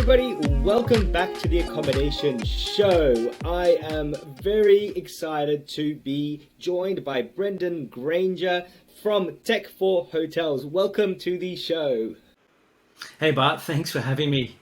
everybody, welcome back to the Accommodation Show. I am very excited to be joined by Brendon Granger from Tech for Hotels. Welcome to the show. Hey Bart, thanks for having me.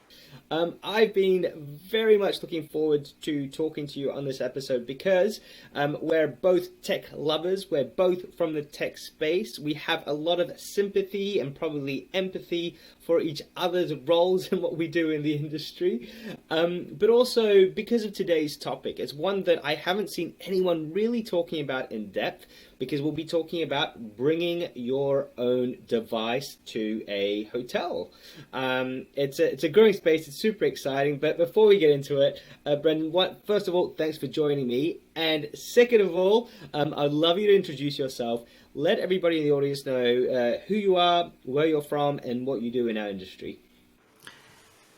I've been very much looking forward to talking to you on this episode because we're both tech lovers, we're both from the tech space, we have a lot of sympathy and probably empathy for each other's roles and what we do in the industry, but also because of today's topic. It's one that I haven't seen anyone really talking about in depth, because we'll be talking about bringing your own device to a hotel. It's a growing space. It's super exciting. But before we get into it, Brendon, first of all, thanks for joining me. And second of all, I'd love you to introduce yourself. Let everybody in the audience know who you are, where you're from, and what you do in our industry.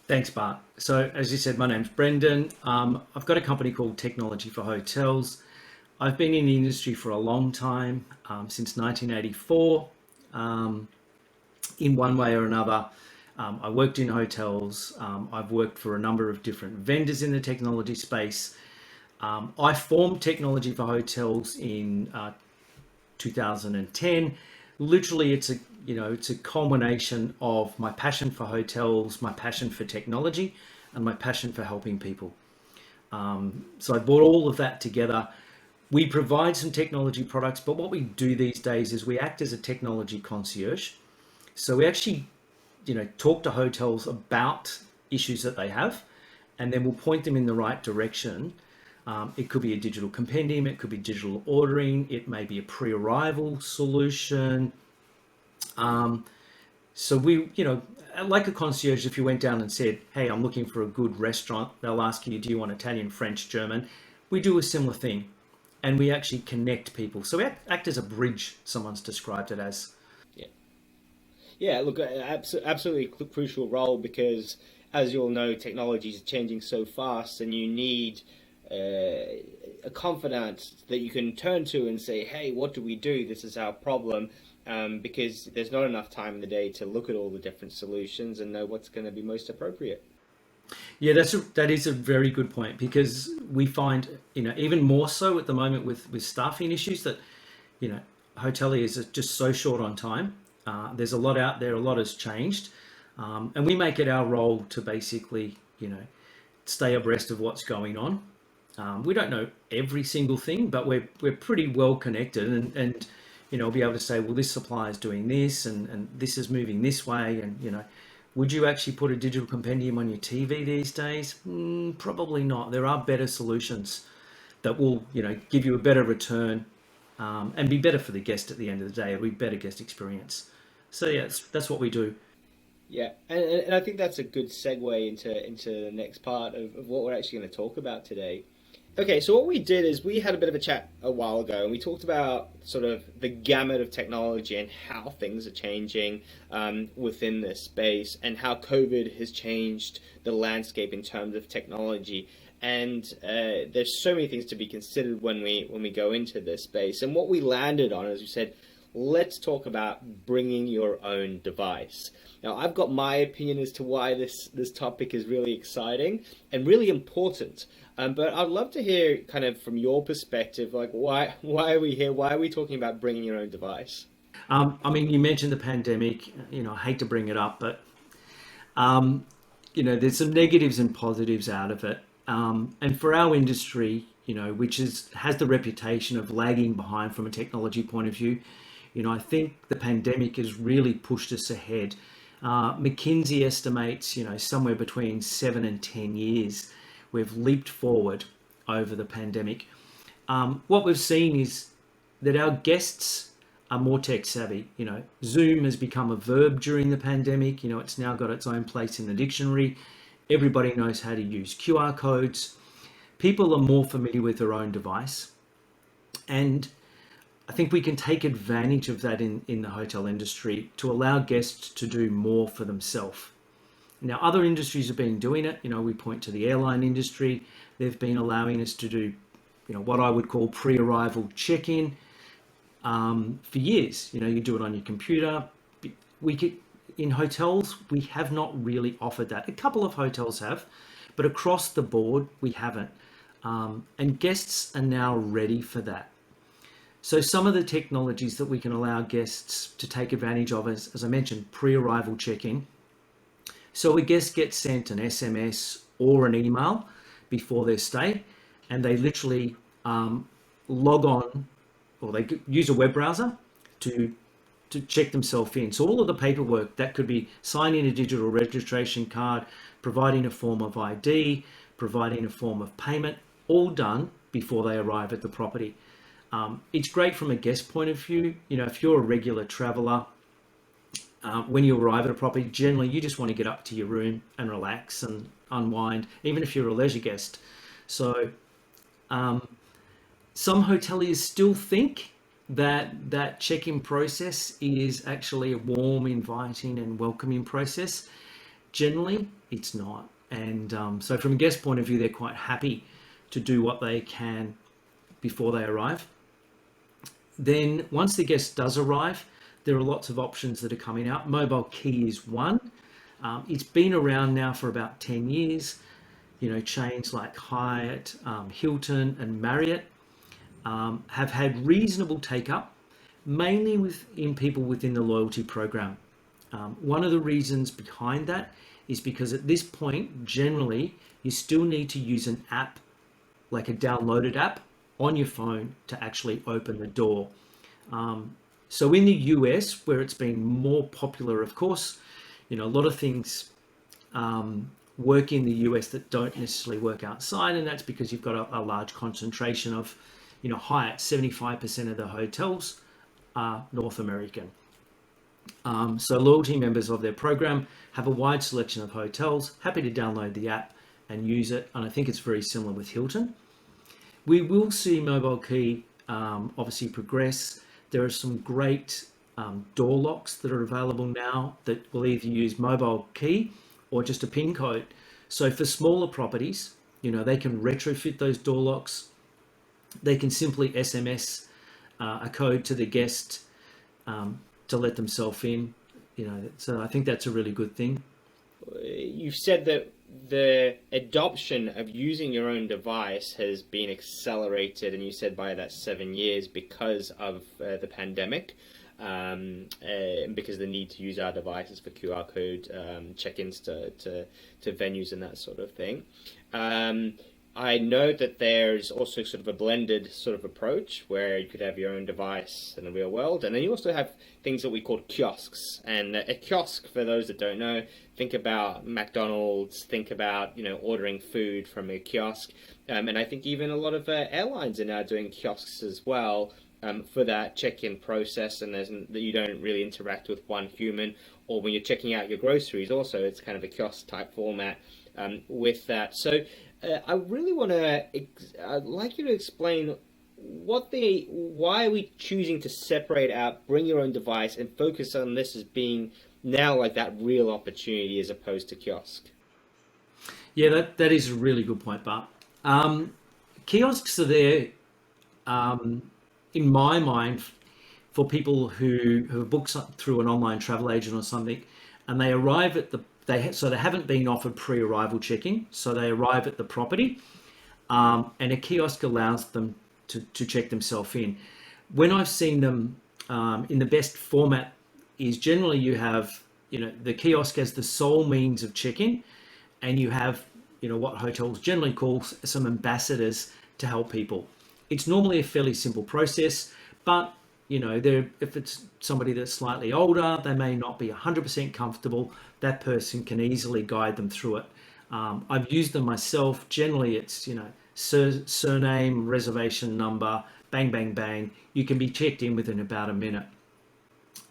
Thanks Bart. So as you said, my name's Brendon. I've got a company called Technology for Hotels. I've been in the industry for a long time, since 1984, in one way or another. I worked in hotels. I've worked for a number of different vendors in the technology space. I formed Technology for Hotels in 2010. Literally, it's a culmination of my passion for hotels, my passion for technology, and my passion for helping people. So I brought all of that together. We provide some technology products, but what we do these days is we act as a technology concierge. So we actually, talk to hotels about issues that they have, and then we'll point them in the right direction. It could be a digital compendium, it could be digital ordering, it may be a pre-arrival solution. So we, like a concierge, if you went down and said, hey, I'm looking for a good restaurant, they'll ask you, do you want Italian, French, German? We do a similar thing. And we actually connect people. So we act as a bridge, someone's described it as. Yeah, look, absolutely crucial role because, as you all know, technology is changing so fast, and you need a confidant that you can turn to and say, hey, what do we do? This is our problem. Because there's not enough time in the day to look at all the different solutions and know what's going to be most appropriate. Yeah, that is a very good point, because we find, even more so at the moment with staffing issues that, hoteliers are just so short on time. There's a lot out there, a lot has changed. And we make it our role to basically, stay abreast of what's going on. We don't know every single thing, but we're pretty well connected and be able to say, well, this supplier is doing this and this is moving this way. And, would you actually put a digital compendium on your TV these days? Probably not. There are better solutions that will, give you a better return and be better for the guest at the end of the day. It'll be better guest experience. So yeah, that's what we do. Yeah, and I think that's a good segue into the next part of what we're actually going to talk about today. Okay, so what we did is we had a bit of a chat a while ago, and we talked about sort of the gamut of technology and how things are changing within this space, and how COVID has changed the landscape in terms of technology. And there's so many things to be considered when we go into this space. And what we landed on, as you said, let's talk about bringing your own device. Now, I've got my opinion as to why this topic is really exciting and really important. But I'd love to hear kind of from your perspective, like why are we here? Why are we talking about bringing your own device? You mentioned the pandemic. I hate to bring it up, but there's some negatives and positives out of it. And for our industry, which has the reputation of lagging behind from a technology point of view, I think the pandemic has really pushed us ahead. McKinsey estimates, somewhere between 7 and 10 years, we've leaped forward over the pandemic. What we've seen is that our guests are more tech savvy. Zoom has become a verb during the pandemic. It's now got its own place in the dictionary. Everybody knows how to use QR codes. People are more familiar with their own device. And I think we can take advantage of that in the hotel industry to allow guests to do more for themselves. Now, other industries have been doing it. We point to the airline industry. They've been allowing us to do, what I would call pre-arrival check-in for years. You do it on your computer. We could, in hotels, we have not really offered that. A couple of hotels have, but across the board, we haven't. And guests are now ready for that. So some of the technologies that we can allow guests to take advantage of, as I mentioned, pre-arrival check-in. So a guest gets sent an SMS or an email before their stay, and they literally log on, or they use a web browser to check themselves in. So all of the paperwork, that could be signing a digital registration card, providing a form of ID, providing a form of payment, all done before they arrive at the property. It's great from a guest point of view. You know, if you're a regular traveler, when you arrive at a property, generally you just want to get up to your room and relax and unwind, even if you're a leisure guest. So some hoteliers still think that check-in process is actually a warm, inviting and welcoming process. Generally, it's not. And so from a guest point of view, they're quite happy to do what they can before they arrive. Then once the guest does arrive, there are lots of options that are coming out. Mobile key is one. It's been around now for about 10 years. You know, chains like Hyatt, Hilton and Marriott have had reasonable take-up, mainly in people within the loyalty program. One of the reasons behind that is because at this point, generally, you still need to use an app, like a downloaded app, on your phone to actually open the door. So in the US, where it's been more popular, of course, you know, a lot of things work in the US that don't necessarily work outside, and that's because you've got a large concentration of, you know, Hyatt, 75% of the hotels are North American. So loyalty members of their program have a wide selection of hotels, happy to download the app and use it, and I think it's very similar with Hilton. We will see mobile key obviously progress. There are some great door locks that are available now that will either use mobile key or just a PIN code. So for smaller properties, you know, they can retrofit those door locks. They can simply SMS a code to the guest to let themselves in. You know, so I think that's a really good thing. You've said that the adoption of using your own device has been accelerated, and you said by that 7 years because of the pandemic, and because of the need to use our devices for QR code check-ins to venues and that sort of thing. I know that there's also sort of a blended sort of approach where you could have your own device in the real world, and then you also have things that we call kiosks. And a kiosk, for those that don't know, think about McDonald's, think about, you know, ordering food from a kiosk, and I think even a lot of airlines are now doing kiosks as well for that check-in process, and that you don't really interact with one human. Or when you're checking out your groceries, also it's kind of a kiosk type format with that. So I really want to, I'd like you to explain why are we choosing to separate out, bring your own device, and focus on this as being now like that real opportunity as opposed to kiosk. Yeah, that is a really good point, Bart. Kiosks are there, in my mind, for people who have booked through an online travel agent or something, and they arrive at so they haven't been offered pre-arrival check-in, so they arrive at the property, and a kiosk allows them to check themselves in. When I've seen them in the best format is generally you have, you know, the kiosk as the sole means of check-in, and you have, you know, what hotels generally call some ambassadors to help people. It's normally a fairly simple process, but you know, if it's somebody that's slightly older, they may not be 100% comfortable. That person can easily guide them through it. I've used them myself. Generally, it's, you know, surname, reservation number, bang, bang, bang. You can be checked in within about a minute.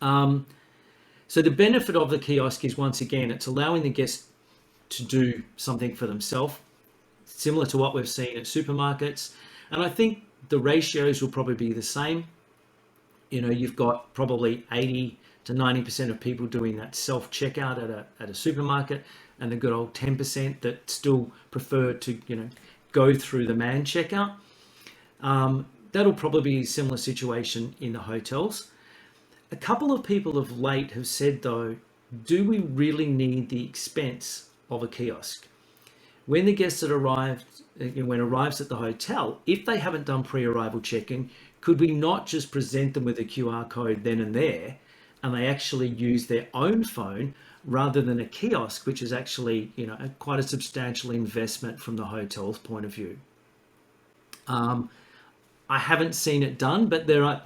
So the benefit of the kiosk is, once again, it's allowing the guest to do something for themselves, similar to what we've seen at supermarkets. And I think the ratios will probably be the same. You know, you've got probably 80 to 90% of people doing that self-checkout at a supermarket, and the good old 10% that still prefer to, you know, go through the man checkout. That'll probably be a similar situation in the hotels. A couple of people of late have said, though, do we really need the expense of a kiosk? When the guests that arrives at the hotel, if they haven't done pre-arrival check-in, could we not just present them with a QR code then and there, and they actually use their own phone rather than a kiosk, which is actually, quite a substantial investment from the hotel's point of view. I haven't seen it done, but there are,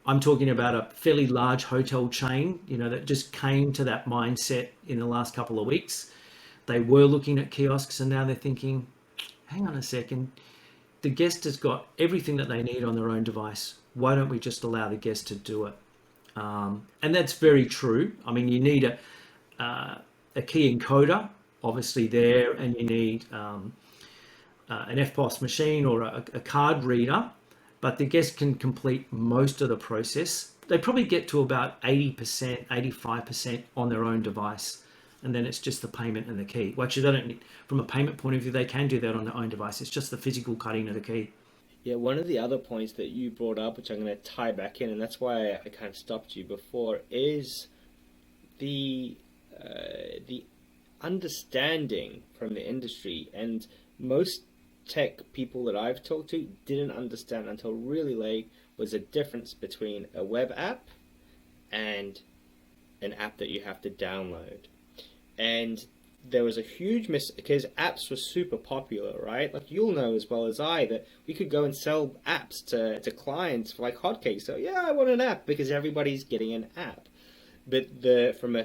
I'm talking about a fairly large hotel chain, that just came to that mindset in the last couple of weeks. They were looking at kiosks and now they're thinking, hang on a second, the guest has got everything that they need on their own device. Why don't we just allow the guest to do it? And that's very true. I mean, you need a key encoder, obviously there, and you need an FPOS machine or a card reader, but the guest can complete most of the process. They probably get to about 80%, 85% on their own device. And then it's just the payment and the key. Well, actually, they don't need, from a payment point of view, they can do that on their own device. It's just the physical cutting of the key. Yeah, one of the other points that you brought up, which I'm going to tie back in, and that's why I kind of stopped you before, is the understanding from the industry. And most tech people that I've talked to didn't understand until really late was the difference between a web app and an app that you have to download. And there was a huge because apps were super popular, right? Like, you'll know as well as I that we could go and sell apps to clients for like hotcakes. So yeah, I want an app because everybody's getting an app. But from a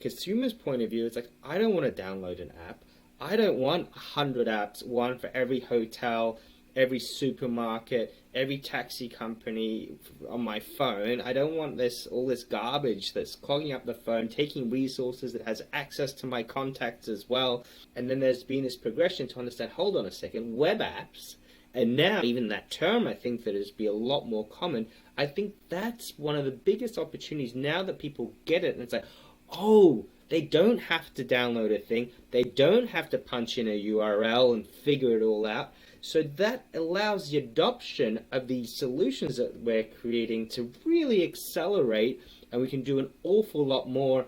consumer's point of view, it's like, I don't want to download an app. I don't want 100 apps, one for every hotel, every supermarket, every taxi company on my phone. I don't want all this garbage that's clogging up the phone, taking resources, that has access to my contacts as well. And then there's been this progression to understand, hold on a second, web apps, and now even that term, I think that has been a lot more common. I think that's one of the biggest opportunities now that people get it, and it's like, oh, they don't have to download a thing. They don't have to punch in a URL and figure it all out. So that allows the adoption of these solutions that we're creating to really accelerate, and we can do an awful lot more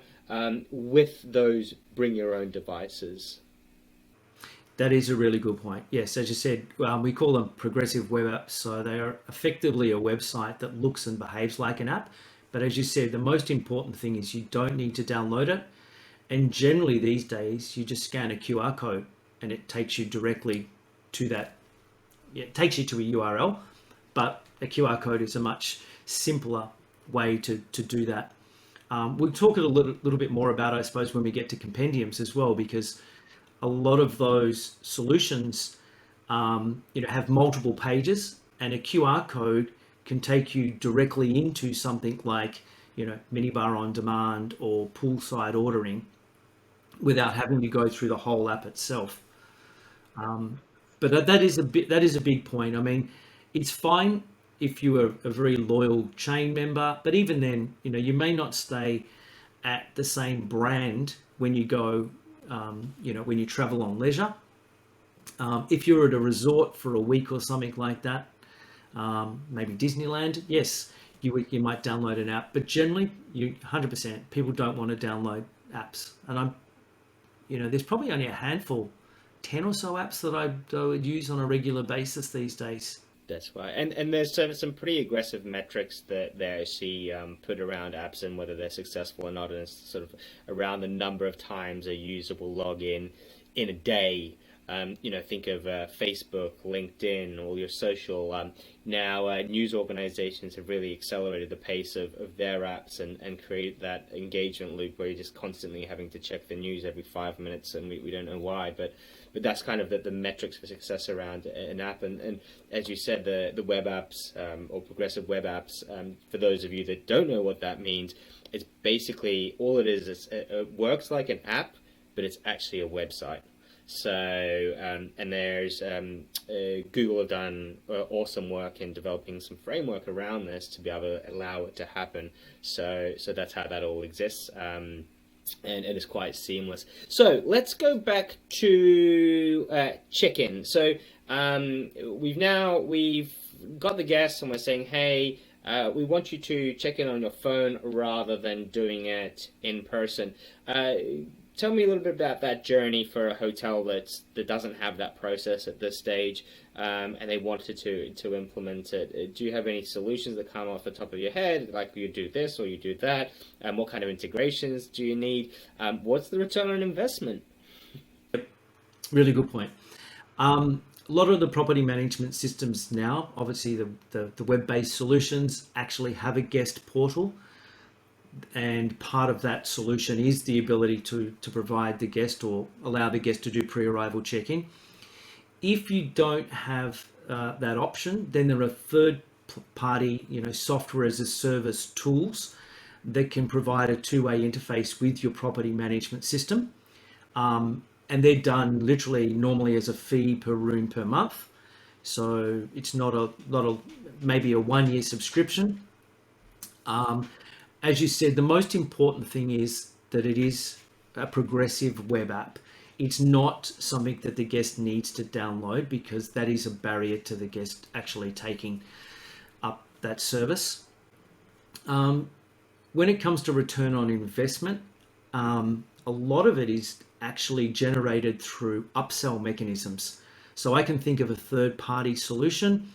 with those bring your own devices. That is a really good point. Yes, as you said, we call them progressive web apps. So they are effectively a website that looks and behaves like an app. But as you said, the most important thing is you don't need to download it. And generally these days, you just scan a QR code and it takes you directly to that. It takes you to a URL, but a QR code is a much simpler way to do that. We'll talk a little bit more about it, I suppose, when we get to compendiums as well, because a lot of those solutions, have multiple pages, and a QR code can take you directly into something like, minibar on demand or poolside ordering without having to go through the whole app itself. But that is a big point. I mean, it's fine if you are a very loyal chain member, but even then, you may not stay at the same brand when you go, when you travel on leisure. If you're at a resort for a week or something like that, maybe Disneyland, yes, you might download an app, but generally, 100% people don't want to download apps, and there's probably only a handful, 10 or so apps that I would use on a regular basis these days. That's right. And there's some pretty aggressive metrics that I see put around apps and whether they're successful or not, and it's sort of around the number of times a user will log in a day. Think of Facebook, LinkedIn, all your social. Now, news organizations have really accelerated the pace of their apps and created that engagement loop where you're just constantly having to check the news every 5 minutes, and we don't know why, but that's kind of the metrics for success around an app. And as you said, the web apps or progressive web apps, for those of you that don't know what that means, it's basically all it is it works like an app, but it's actually a website. So, and there's Google have done awesome work in developing some framework around this to be able to allow it to happen. So that's how that all exists, and it is quite seamless. So let's go back to check-in. So we've got the guests, and we're saying, hey, we want you to check in on your phone rather than doing it in person. Tell me a little bit about that journey for a hotel that doesn't have that process at this stage, and they wanted to implement it. Do you have any solutions that come off the top of your head, like you do this or you do that? What kind of integrations do you need? What's the return on investment? Really good point. A lot of the property management systems now, obviously the web-based solutions actually have a guest portal, and part of that solution is the ability to provide the guest or allow the guest to do pre-arrival check-in. If you don't have that option, then there are third-party, software as a service tools that can provide a two-way interface with your property management system. And they're done literally normally as a fee per room per month. So it's not a maybe a 1 year subscription. As you said, the most important thing is that it is a progressive web app. It's not something that the guest needs to download, because that is a barrier to the guest actually taking up that service. When it comes to return on investment, a lot of it is actually generated through upsell mechanisms. So I can think of a third-party solution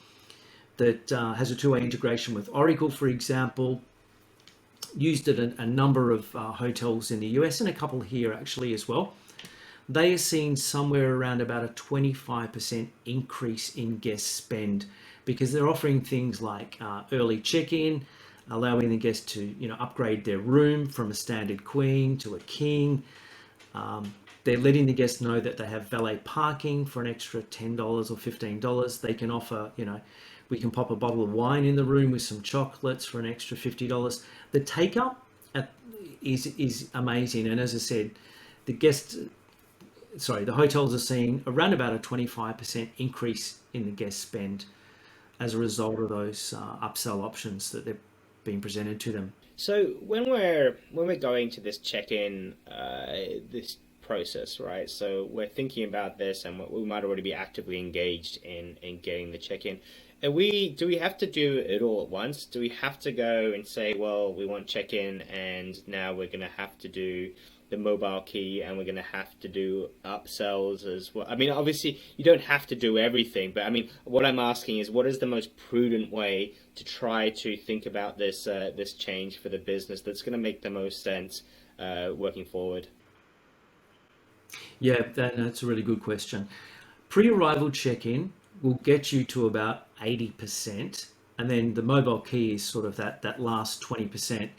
that has a two-way integration with Oracle, for example, used at a number of hotels in the US and a couple here actually as well. They are seeing somewhere around about a 25% increase in guest spend, because they're offering things like early check-in, allowing the guest to upgrade their room from a standard queen to a king. They're letting the guests know that they have valet parking for an extra $10 or $15. They can offer, we can pop a bottle of wine in the room with some chocolates for an extra $50. The take up is amazing. And as I said, the hotels are seeing around about a 25% increase in the guest spend as a result of those upsell options that they're being presented to them. So when we're going to this check-in, this process, right? So we're thinking about this, and we might already be actively engaged in getting the check-in. Do we have to do it all at once? Do we have to go and say, well, we want check-in, and now we're going to have to do the mobile key, and we're going to have to do upsells as well? I mean, obviously, you don't have to do everything, but I mean, what I'm asking is, what is the most prudent way to try to think about this change for the business that's going to make the most sense working forward? Yeah, that's a really good question. Pre-arrival check-in will get you to about 80%, and then the mobile key is sort of that last 20%.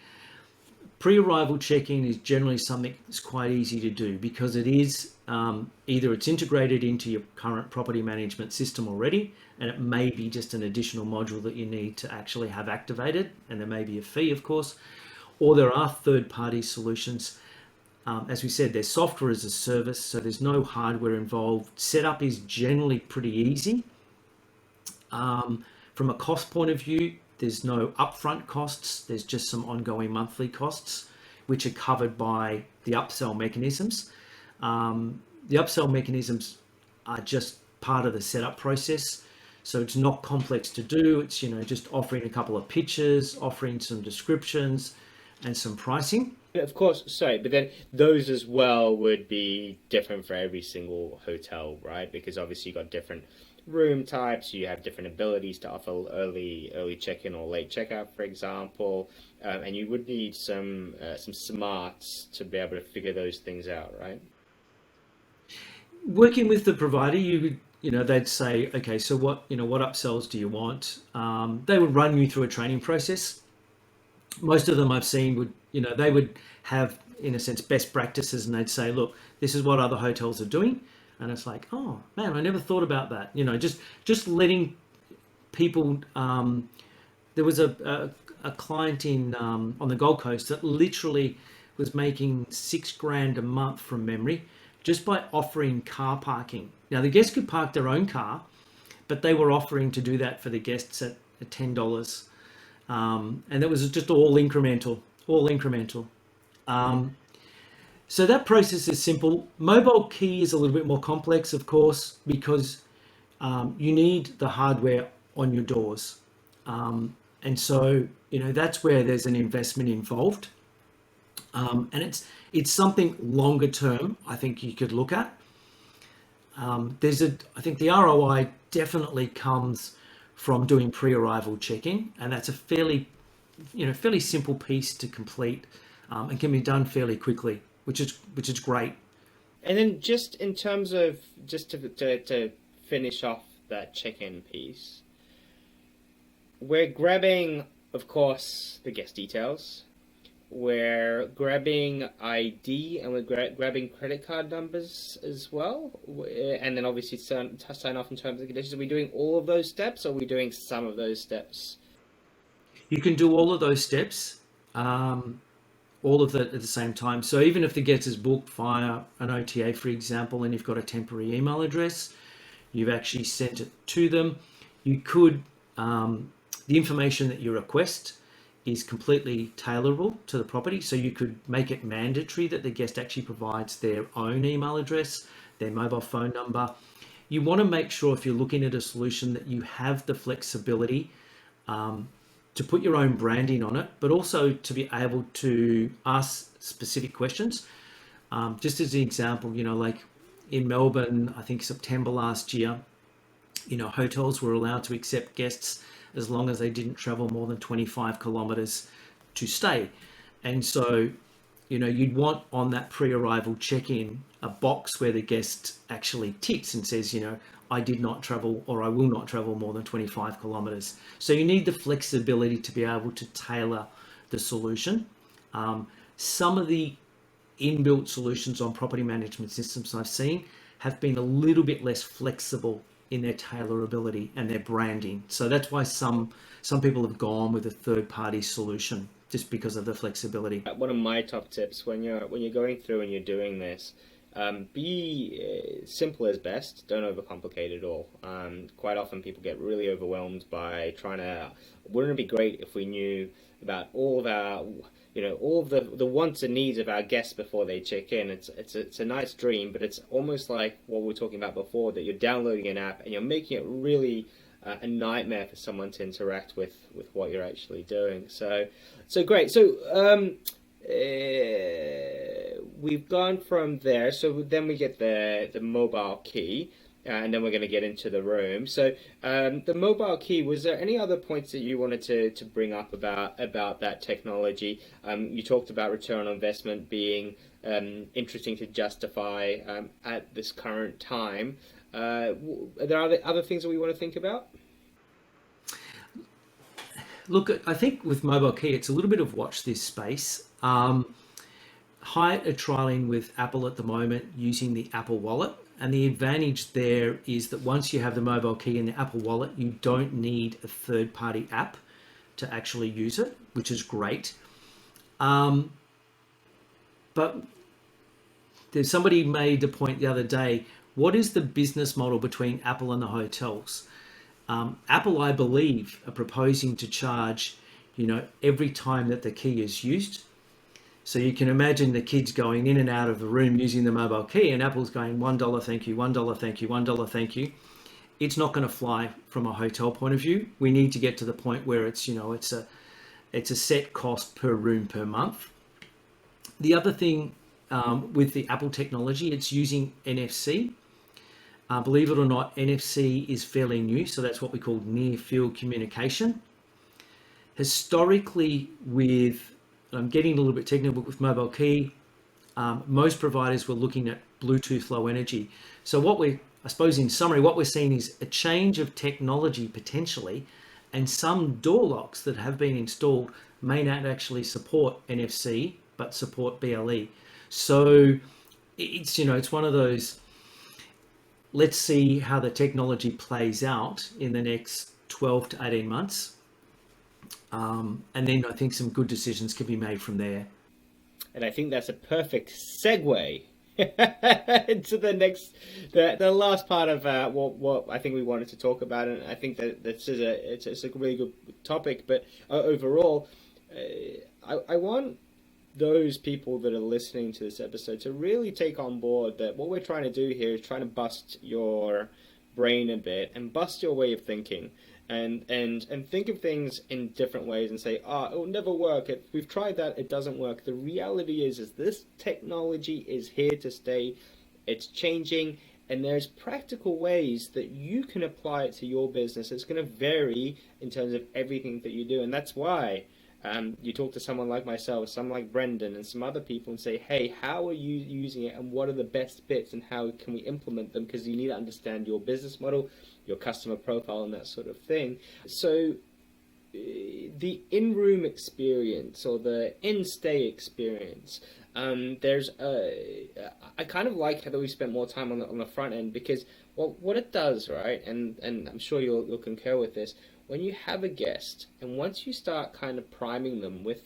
Pre-arrival check-in is generally something that's quite easy to do, because it is either it's integrated into your current property management system already, and it may be just an additional module that you need to actually have activated, and there may be a fee, of course, or there are third-party solutions. As we said, there's software as a service, so there's no hardware involved. Setup is generally pretty easy. From a cost point of view, there's no upfront costs. There's just some ongoing monthly costs, which are covered by the upsell mechanisms. The upsell mechanisms are just part of the setup process, so it's not complex to do. It's just offering a couple of pictures, offering some descriptions, and some pricing. Of course, sorry, but then those as well would be different for every single hotel, right? Because obviously you've got different room types, you have different abilities to offer early check-in or late checkout, for example, and you would need some smarts to be able to figure those things out, right? Working with the provider, they'd say, okay, so what upsells do you want? They would run you through a training process. Most of them I've seen they would have, in a sense, best practices, and they'd say, look, this is what other hotels are doing. And it's like, oh man, I never thought about that. Just letting people. There was a client on the Gold Coast that literally was making $6,000 a month from memory, just by offering car parking. Now the guests could park their own car, but they were offering to do that for the guests at $10. And that was just all incremental. So that process is simple. Mobile key is a little bit more complex, of course, because you need the hardware on your doors. And so, that's where there's an investment involved. And it's something longer term, I think you could look at. I think the ROI definitely comes from doing pre-arrival check-in, and that's a fairly simple piece to complete, and can be done fairly quickly, which is great. And then just in terms of just to finish off that check-in piece, we're grabbing, of course, the guest details. We're grabbing ID and we're grabbing credit card numbers as well. And then obviously sign off in terms and conditions. Are we doing all of those steps or are we doing some of those steps? You can do all of those steps, all of that at the same time. So even if the guest is booked via an OTA, for example, and you've got a temporary email address, you've actually sent it to them. You could, the information that you request is completely tailorable to the property. So you could make it mandatory that the guest actually provides their own email address, their mobile phone number. You want to make sure if you're looking at a solution that you have the flexibility to put your own branding on it, but also to be able to ask specific questions. Just as an example, like in Melbourne, I think September last year, hotels were allowed to accept guests as long as they didn't travel more than 25 kilometers to stay. And so, you'd want on that pre-arrival check-in a box where the guest actually ticks and says, I did not travel or I will not travel more than 25 kilometers. So you need the flexibility to be able to tailor the solution. Some of the inbuilt solutions on property management systems I've seen have been a little bit less flexible in their tailorability and their branding. So that's why some people have gone with a third-party solution just because of the flexibility. One of my top tips when you're going through and you're doing this, be simple as best. Don't overcomplicate it all. Quite often people get really overwhelmed by trying to. Wouldn't it be great if we knew about all of our, all of the wants and needs of our guests before they check in? It's a nice dream, but it's almost like what we were talking about before, that you're downloading an app and you're making it really a nightmare for someone to interact with what you're actually doing. So great. So we've gone from there. So then we get the mobile key. And then we're going to get into the room. So the mobile key, was there any other points that you wanted to bring up about that technology? You talked about return on investment being interesting to justify at this current time. Are there other things that we want to think about? Look, I think with mobile key, it's a little bit of watch this space. Hyatt are trialing with Apple at the moment using the Apple Wallet. And the advantage there is that once you have the mobile key in the Apple Wallet, you don't need a third-party app to actually use it, which is great. But there's somebody made the point the other day, what is the business model between Apple and the hotels? Apple, I believe, are proposing to charge, every time that the key is used. So you can imagine the kids going in and out of the room using the mobile key, and Apple's going $1 thank you, $1 thank you, $1 thank you. It's not going to fly from a hotel point of view. We need to get to the point where it's a set cost per room per month. The other thing with the Apple technology, it's using NFC. Believe it or not, NFC is fairly new, so that's what we call near field communication. Historically, I'm getting a little bit technical with mobile key. Most providers were looking at Bluetooth low energy. So I suppose in summary, what we're seeing is a change of technology potentially, and some door locks that have been installed may not actually support NFC, but support BLE. So it's one of those, let's see how the technology plays out in the next 12 to 18 months. And then I think some good decisions can be made from there. And I think that's a perfect segue into the last part of what I think we wanted to talk about. And I think that it's a really good topic. But overall, I want those people that are listening to this episode to really take on board that what we're trying to do here is trying to bust your brain a bit and bust your way of thinking, and think of things in different ways and say, ah, it will never work. We've tried that, it doesn't work. The reality is this technology is here to stay. It's changing, and there's practical ways that you can apply it to your business. It's going to vary in terms of everything that you do, and that's why you talk to someone like myself, someone like Brendon, and some other people and say, hey, how are you using it, and what are the best bits, and how can we implement them? Because you need to understand your business model, your customer profile, and that sort of thing. So the in-room experience or the in-stay experience, I kind of like that we spent more time on the front end, because what it does, right, and I'm sure you'll concur with this, when you have a guest and once you start kind of priming them with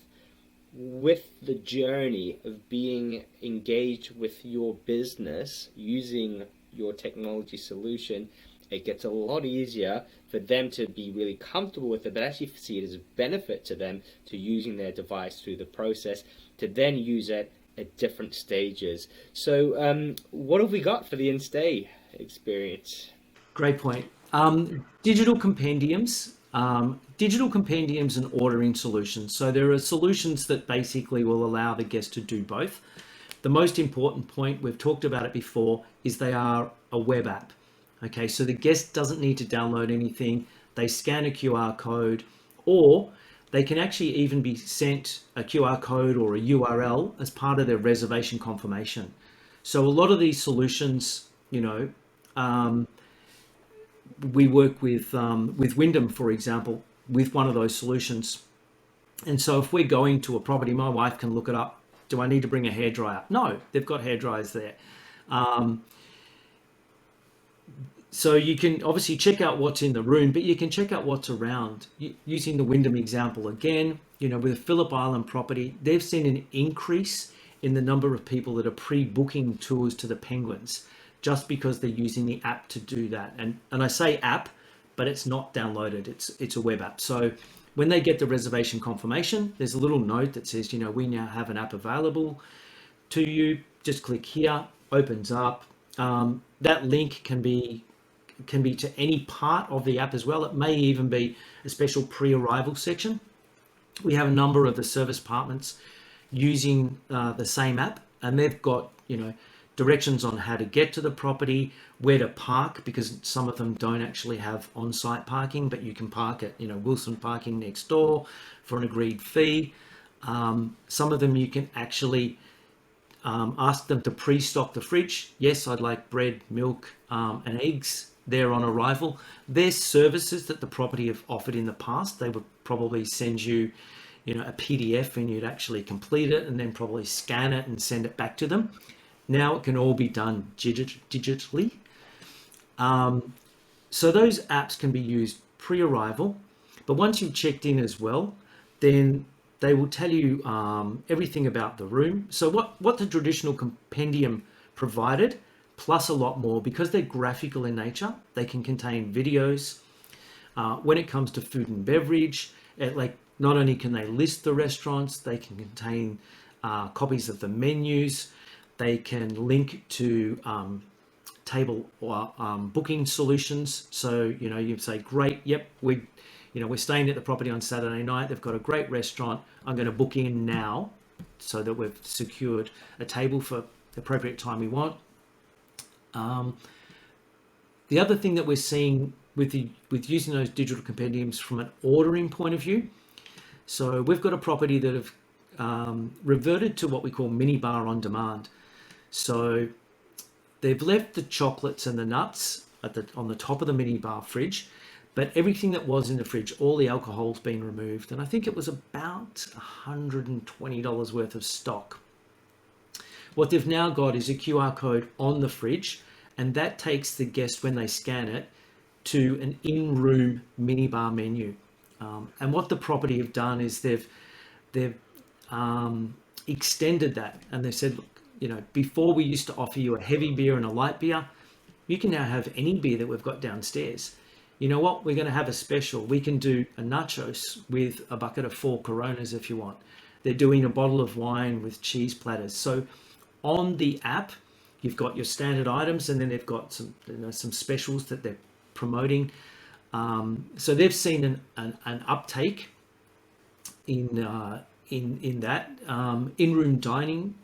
the journey of being engaged with your business using your technology solution, it gets a lot easier for them to be really comfortable with it, but actually see it as a benefit to them to using their device through the process, to then use it at different stages. So what have we got for the in-stay experience? Great point. Digital compendiums and ordering solutions. So there are solutions that basically will allow the guest to do both. The most important point, we've talked about it before, is they are a web app. Okay, so the guest doesn't need to download anything. They scan a QR code, or they can actually even be sent a QR code or a URL as part of their reservation confirmation. So a lot of these solutions, we work with Wyndham, for example, with one of those solutions. And so if we're going to a property, my wife can look it up. Do I need to bring a hairdryer? No, they've got hairdryers there. So you can obviously check out what's in the room, but you can check out what's around. Using the Wyndham example again, with a Phillip Island property, they've seen an increase in the number of people that are pre-booking tours to the Penguins, just because they're using the app to do that. And I say app, but it's not downloaded. It's a web app. So when they get the reservation confirmation, there's a little note that says, we now have an app available to you. Just click here, opens up. That link can be to any part of the app as well. It may even be a special pre-arrival section. We have a number of the service apartments using the same app, and they've got directions on how to get to the property, where to park, because some of them don't actually have on-site parking, but you can park at Wilson parking next door for an agreed fee. Some of them you can actually ask them to pre-stock the fridge. Yes, I'd like bread, milk, and eggs there on arrival. There's services that the property have offered in the past. They would probably send you, a PDF, and you'd actually complete it and then probably scan it and send it back to them. Now it can all be done digitally. So those apps can be used pre-arrival, but once you've checked in as well, then they will tell you everything about the room. So what the traditional compendium provided, plus a lot more, because they're graphical in nature, they can contain videos. When it comes to food and beverage, not only can they list the restaurants, they can contain copies of the menus. They can link to table or booking solutions. So you say, great, yep, we're staying at the property on Saturday night. They've got a great restaurant. I'm going to book in now, so that we've secured a table for the appropriate time we want. The other thing that we're seeing with using those digital compendiums from an ordering point of view, so we've got a property that have reverted to what we call minibar on demand. So they've left the chocolates and the nuts on the top of the minibar fridge, but everything that was in the fridge, all the alcohol's been removed, and I think it was about $120 worth of stock. What they've now got is a QR code on the fridge, and that takes the guest, when they scan it, to an in-room minibar menu. And what the property have done is they've extended that, and they said, look, before we used to offer you a heavy beer and a light beer, you can now have any beer that we've got downstairs. You know what? We're going to have a special. We can do a nachos with a bucket of 4 Coronas if you want. They're doing a bottle of wine with cheese platters. So on the app, you've got your standard items, and then they've got some, some specials that they're promoting. So they've seen an uptake in that. In-room dining,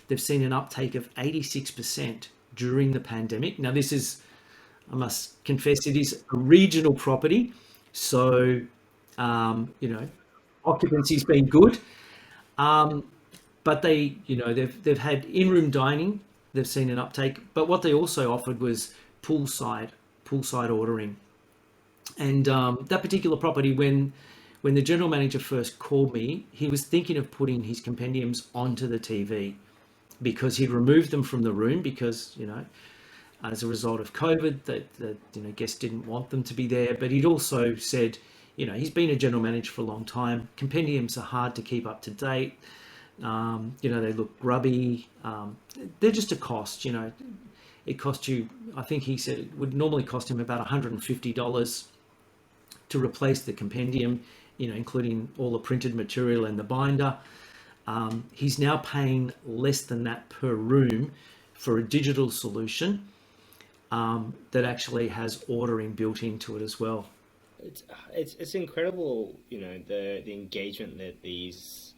they've seen an uptake of 86% during the pandemic. Now, this is, I must confess, it is a regional property, so occupancy's been good. But they've had in-room dining. They've seen an uptake, but what they also offered was poolside ordering. And that particular property, when the general manager first called me, he was thinking of putting his compendiums onto the TV because he'd removed them from the room because, as a result of COVID, that guests didn't want them to be there. But he'd also said, he's been a general manager for a long time. Compendiums are hard to keep up to date. They look grubby. They're just a cost. It costs you, I think he said it would normally cost him about $150 to replace the compendium, including all the printed material and the binder. He's now paying less than that per room for a digital solution that actually has ordering built into it as well. It's incredible, the engagement that these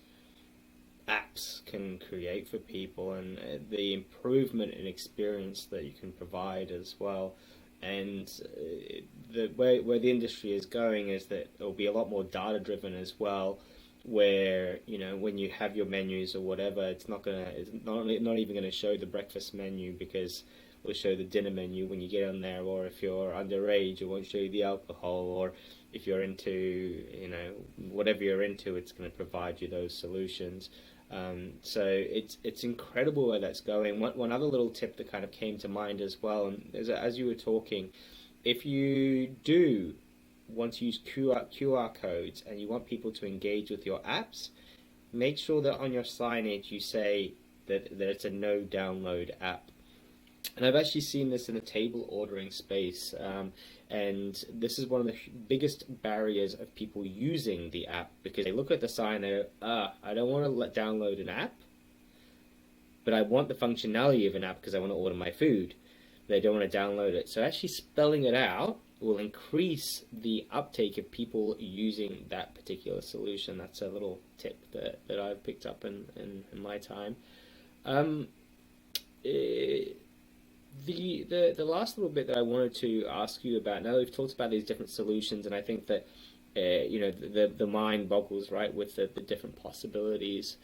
apps can create for people, and the improvement in experience that you can provide as well. And where the industry is going is that it'll be a lot more data driven as well, where when you have your menus or whatever, it's not even gonna show the breakfast menu, because it'll show the dinner menu when you get on there. Or if you're underage, it won't show you the alcohol. Or if you're into whatever you're into, it's going to provide you those solutions. So it's incredible where that's going. One other little tip that kind of came to mind as well, and as you were talking, if you do want to use QR codes and you want people to engage with your apps, make sure that on your signage you say that it's a no download app. And I've actually seen this in the table ordering space, and this is one of the biggest barriers of people using the app, because they look at the sign and I don't want to download an app, but I want the functionality of an app because I want to order my food. They don't want to download it. So actually spelling it out will increase the uptake of people using that particular solution. That's a little tip that I've picked up in my time. The last little bit that I wanted to ask you about, now we've talked about these different solutions, and I think that the mind boggles, right, with the different possibilities.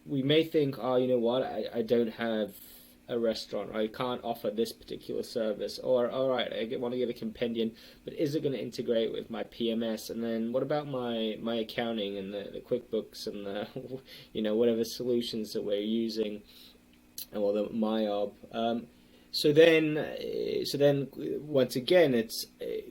We may think, oh, you know what, I don't have a restaurant, or I can't offer this particular service, or all right, I want to get a compendium, but is it going to integrate with my PMS? And then what about my accounting and the QuickBooks and the whatever solutions that we're using, or the MyOb? So then once again, it's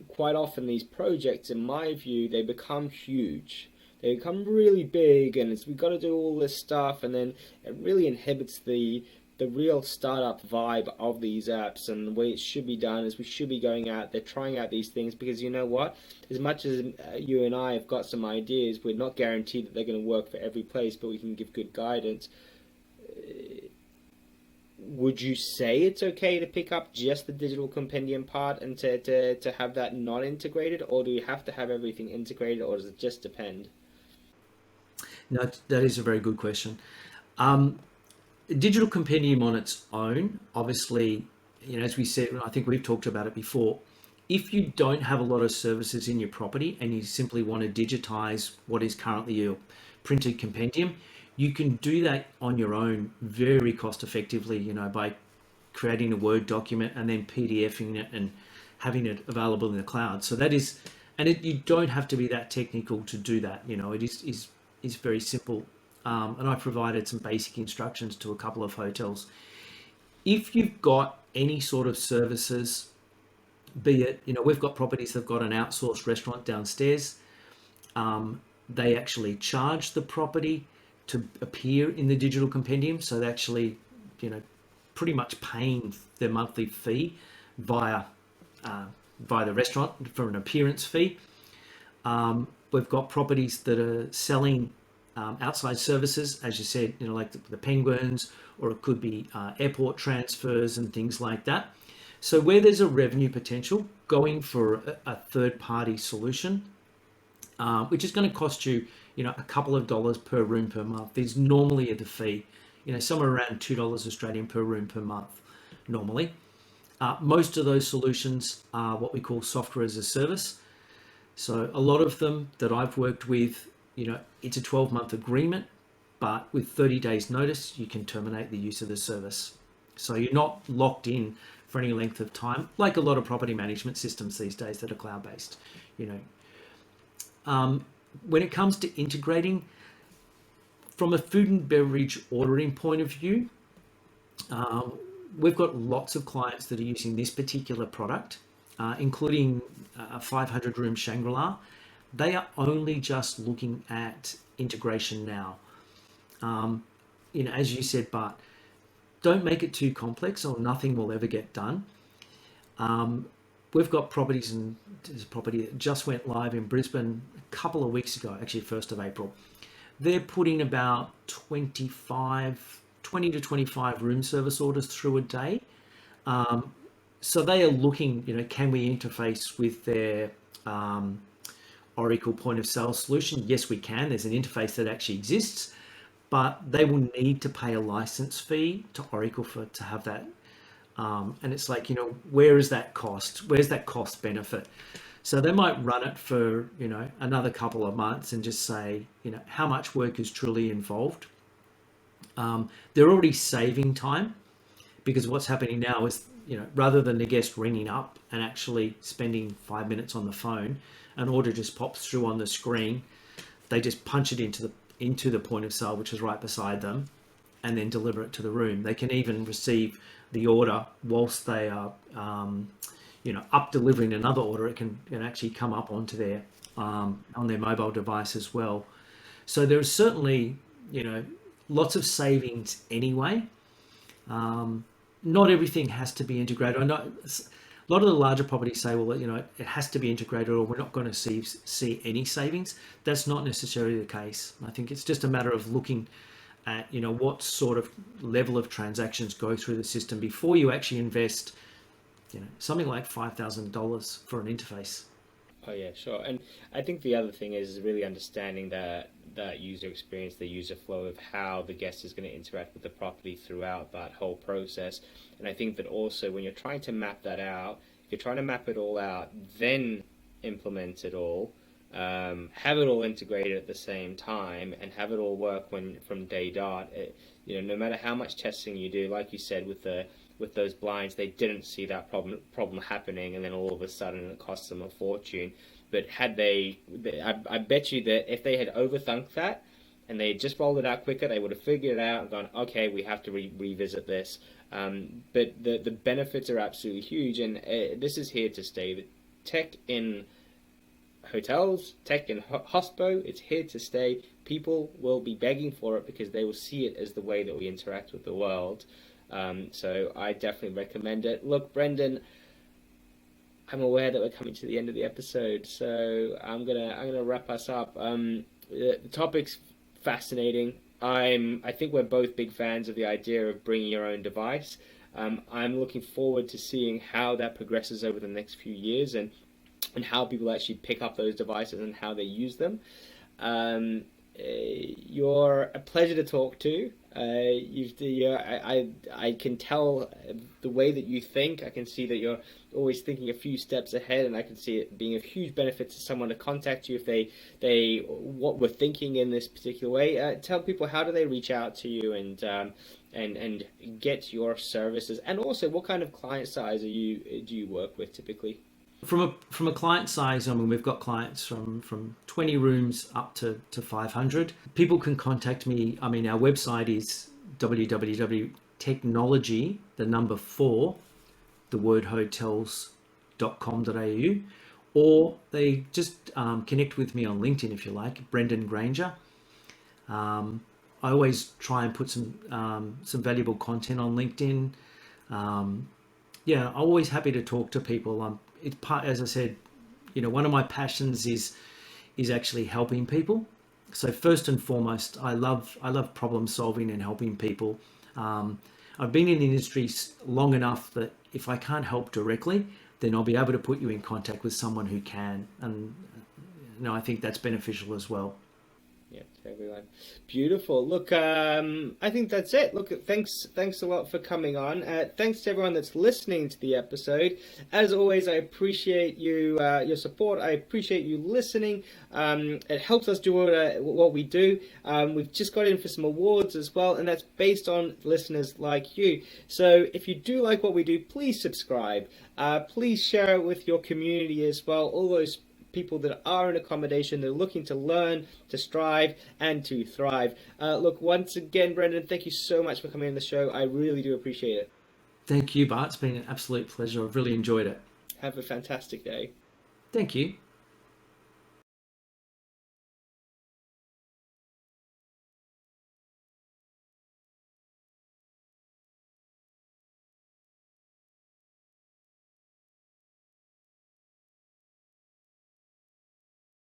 quite often these projects, in my view, they become huge. They become really big, and we've got to do all this stuff, and then it really inhibits the real startup vibe of these apps. And the way it should be done is we should be going out there, trying out these things, because you know what? As much as you and I have got some ideas, we're not guaranteed that they're going to work for every place, but we can give good guidance. Would you say it's okay to pick up just the digital compendium part and to have that not integrated, or do you have to have everything integrated, or does it just depend? No, that is a very good question. Digital compendium on its own, obviously, as we said, I think we've talked about it before. If you don't have a lot of services in your property and you simply want to digitize what is currently your printed compendium, you can do that on your own very cost effectively, by creating a Word document and then PDFing it and having it available in the cloud. So that is, you don't have to be that technical to do that. It is very simple. And I provided some basic instructions to a couple of hotels. If you've got any sort of services, be it, we've got properties that've got an outsourced restaurant downstairs. They actually charge the property to appear in the digital compendium. So they're actually, pretty much paying their monthly fee via the restaurant for an appearance fee. We've got properties that are selling outside services, as you said, like the Penguins, or it could be airport transfers and things like that. So where there's a revenue potential, going for a third-party solution, which is going to cost you, a couple of dollars per room per month, is normally the fee, somewhere around $2 Australian per room per month, normally. Most of those solutions are what we call software as a service. So a lot of them that I've worked with, it's a 12-month agreement, but with 30 days notice, you can terminate the use of the service. So you're not locked in for any length of time, like a lot of property management systems these days that are cloud-based. When it comes to integrating, from a food and beverage ordering point of view, we've got lots of clients that are using this particular product, including a 500-room Shangri-La. They are only just looking at integration now. As you said, Bart, don't make it too complex or nothing will ever get done. We've got properties, and there's a property that just went live in Brisbane a couple of weeks ago, actually 1st of April. They're putting about 20 to 25 room service orders through a day. So they are looking, can we interface with their Oracle point of sale solution? Yes, we can. There's an interface that actually exists, but they will need to pay a license fee to Oracle to have that. And it's like, where is that cost? Where's that cost benefit? So they might run it for, another couple of months and just say, how much work is truly involved. They're already saving time, because what's happening now is, rather than the guest ringing up and actually spending 5 minutes on the phone, an order just pops through on the screen. They just punch it into the point of sale, which is right beside them, and then deliver it to the room. They can even receive the order whilst they are, up delivering another order. It can actually come up onto their on their mobile device as well. So there's certainly, lots of savings anyway. Not everything has to be integrated. I know a lot of the larger properties say, well, it has to be integrated or we're not going to see any savings. That's not necessarily the case. I think it's just a matter of looking at, what sort of level of transactions go through the system before you actually invest, something like $5,000 for an interface. Oh yeah, sure. And I think the other thing is really understanding that user experience, the user flow of how the guest is going to interact with the property throughout that whole process. And I think that also when you're trying to map that out, if you're trying to map it all out, then implement it all, have it all integrated at the same time, and have it all work from day dot. No matter how much testing you do, like you said with those blinds, they didn't see that problem happening, and then all of a sudden it cost them a fortune. But I bet you that if they had overthunk that and they had just rolled it out quicker, they would have figured it out and gone, okay, we have to revisit this. But the benefits are absolutely huge, and this is here to stay. The tech in hotels, tech in hospo, it's here to stay. People will be begging for it because they will see it as the way that we interact with the world. So I definitely recommend it. Look, Brendon, I'm aware that we're coming to the end of the episode, so I'm gonna wrap us up. The topic's fascinating. I think we're both big fans of the idea of bringing your own device. I'm looking forward to seeing how that progresses over the next few years, and how people actually pick up those devices and how they use them. You're a pleasure to talk to. I can tell the way that you think. I can see that you're always thinking a few steps ahead, and I can see it being a huge benefit to someone to contact you if they what we're thinking in this particular way. Tell people, how do they reach out to you and get your services, and also what kind of client size do you work with typically? From a client size, I mean, we've got clients from 20 rooms up to 500. People can contact me. I mean, our website is www.technology, the number 4, the word hotels.com.au, or they just connect with me on LinkedIn if you like, Brendon Granger. I always try and put some valuable content on LinkedIn. Yeah, I'm always happy to talk to people. As I said, one of my passions is actually helping people. So first and foremost, I love problem solving and helping people. Um, I've been in the industry long enough that if I can't help directly, then I'll be able to put you in contact with someone who can, and I think that's beneficial as well. Yeah, to everyone. Beautiful. Look, I think that's it. Look, thanks a lot for coming on. Thanks to everyone that's listening to the episode. As always, I appreciate your support. I appreciate you listening. It helps us do what we do. We've just got in for some awards as well, and that's based on listeners like you. So if you do like what we do, please subscribe. Please share it with your community as well. All those people that are in accommodation, they're looking to learn, to strive, and to thrive. Look, once again, Brendon, thank you so much for coming on the show. I really do appreciate it. Thank you, Bart. It's been an absolute pleasure. I've really enjoyed it. Have a fantastic day. Thank you.